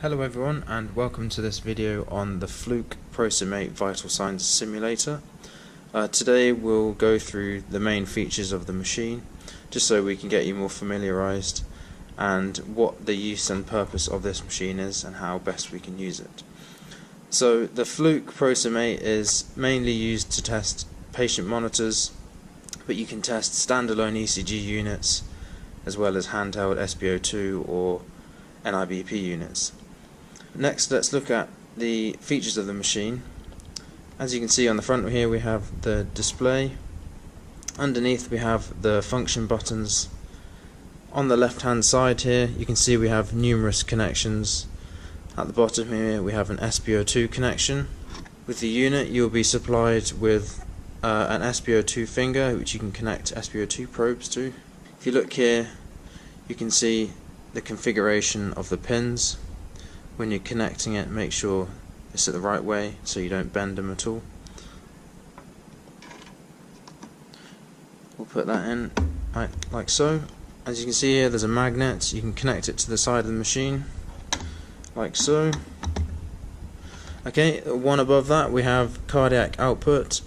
Hello everyone, and welcome to this video on the Fluke Prosim 8 Vital Signs Simulator. Today we'll go through the main features of the machine, just so we can get you more familiarized and what the use and purpose of this machine is and how best we can use it. So the Fluke Prosim 8 is mainly used to test patient monitors, but you can test standalone ECG units as well as handheld SpO2 or NIBP units. Next, let's look at the features of the machine. As you can see on the front here, we have the display. Underneath we have the function buttons. On the left hand side here you can see we have numerous connections. At the bottom here we have an SpO2 connection. With the unit you'll be supplied with an SpO2 finger, which you can connect SpO2 probes to. If you look here you can see the configuration of the pins. When you're connecting it, make sure it's the right way so you don't bend them at all. We'll put that in like so. As you can see here, there's a magnet. You can connect it to the side of the machine like so. Okay, one above that we have cardiac output.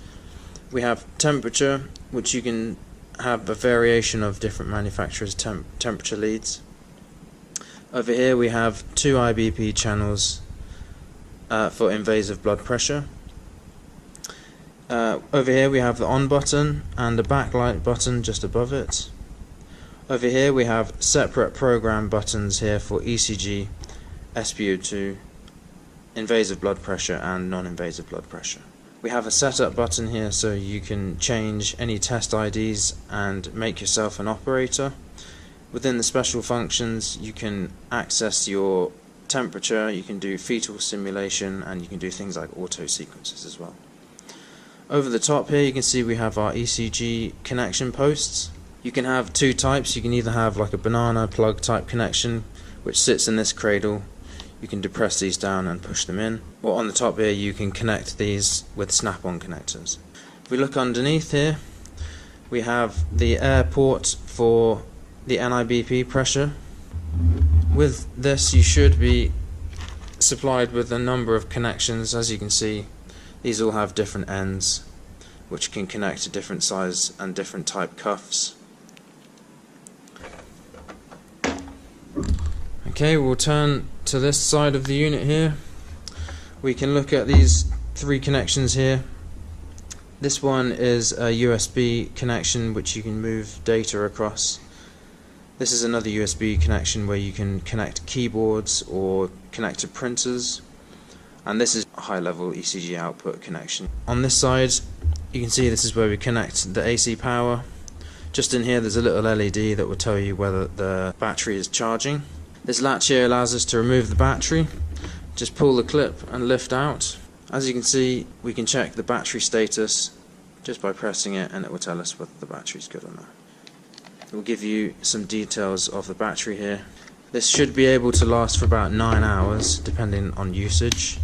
We have temperature, which you can have a variation of different manufacturers' temperature leads. Over here we have two IBP channels for invasive blood pressure. Over here we have the on button and the backlight button just above it. Over here we have separate program buttons here for ECG, SpO2, invasive blood pressure and non-invasive blood pressure. We have a setup button here so you can change any test IDs and make yourself an operator. Within the special functions you can access your temperature, you can do fetal simulation, and you can do things like auto sequences as well. Over the top here you can see we have our ECG connection posts. You can have two types. You can either have like a banana plug type connection which sits in this cradle. You can depress these down and push them in, or on the top here you can connect these with snap-on connectors. If we look underneath here we have the air port for the NIBP pressure. With this you should be supplied with a number of connections. As you can see, these all have different ends which can connect to different size and different type cuffs. Okay, we'll turn to this side of the unit here. We can look at these three connections here. This one is a USB connection which you can move data across. This is another USB connection where you can connect keyboards or connect to printers, and this is a high-level ECG output connection. On this side you can see this is where we connect the AC power. Just in here there's a little LED that will tell you whether the battery is charging. This latch here allows us to remove the battery. Just pull the clip and lift out. As you can see, we can check the battery status just by pressing it, and it will tell us whether the battery is good or not. It will give you some details of the battery here. This should be able to last for about 9 hours depending on usage.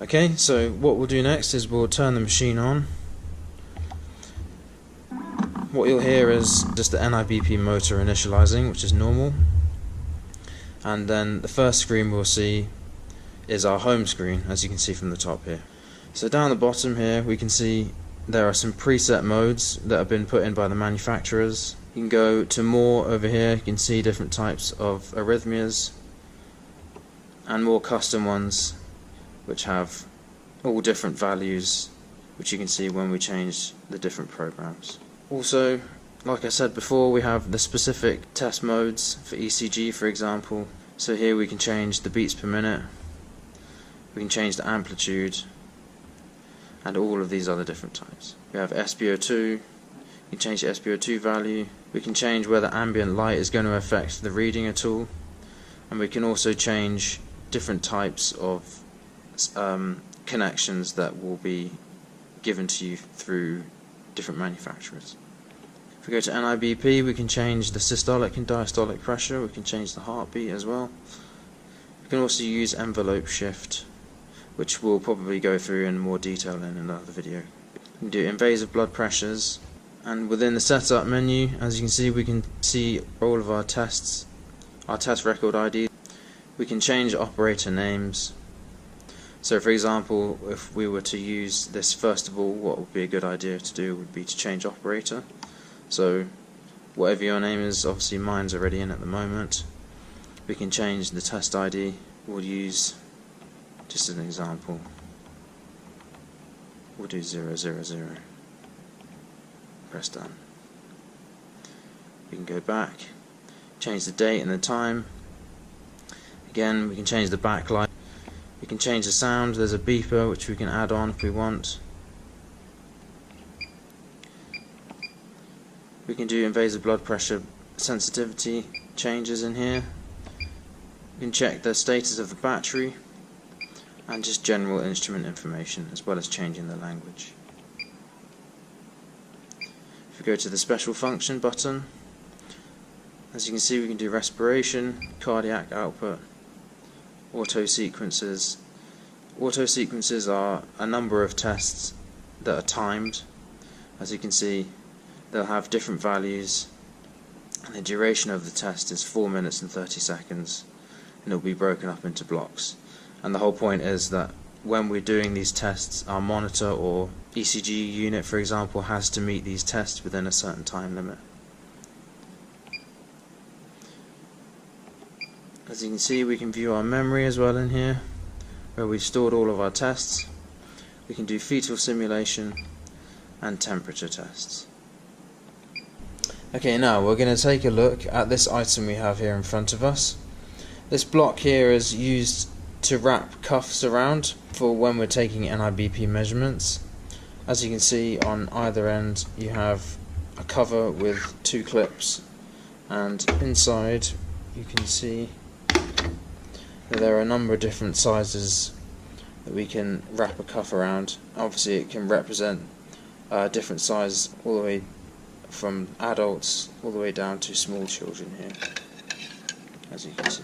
Okay, so what we'll do next is we'll turn the machine on. What you'll hear is just the NIBP motor initializing, which is normal. And then the first screen we'll see is our home screen, as you can see from the top here. So down the bottom here we can see there are some preset modes that have been put in by the manufacturers. You can go to more over here. You can see different types of arrhythmias and more custom ones which have all different values, which you can see when we change the different programs. Also, like I said before, we have the specific test modes for ECG, for example. So here we can change the beats per minute, we can change the amplitude, and all of these other different types. We have SpO2, you can change the SpO2 value, we can change whether ambient light is going to affect the reading at all, and we can also change different types of connections that will be given to you through different manufacturers. If we go to NIBP, we can change the systolic and diastolic pressure, we can change the heartbeat as well. We can also use envelope shift, which we'll probably go through in more detail in another video. We can do invasive blood pressures, and within the setup menu, as you can see, we can see all of our tests, our test record ID. We can change operator names. So for example, if we were to use this first of all, what would be a good idea to do would be to change operator. So whatever your name is, obviously mine's already in at the moment. We can change the test ID. We'll use, just an example, we'll do 000. Press done. We can go back, change the date and the time. Again, we can change the backlight. We can change the sound. There's a beeper which we can add on if we want. We can do invasive blood pressure sensitivity changes in here. We can check the status of the battery and just general instrument information, as well as changing the language. If we go to the special function button, as you can see, we can do respiration, cardiac output, auto sequences. Auto sequences are a number of tests that are timed. As you can see, they'll have different values, and the duration of the test is 4 minutes and 30 seconds, and it will be broken up into blocks. And the whole point is that when we're doing these tests, our monitor or ECG unit, for example, has to meet these tests within a certain time limit. As you can see, we can view our memory as well in here, where we've stored all of our tests. We can do fetal simulation and temperature tests. Okay, now we're going to take a look at this item we have here in front of us. This block here is used to wrap cuffs around for when we're taking NIBP measurements. As you can see, on either end you have a cover with 2 clips, and inside you can see that there are a number of different sizes that we can wrap a cuff around. Obviously it can represent different sizes, all the way from adults all the way down to small children here, as you can see.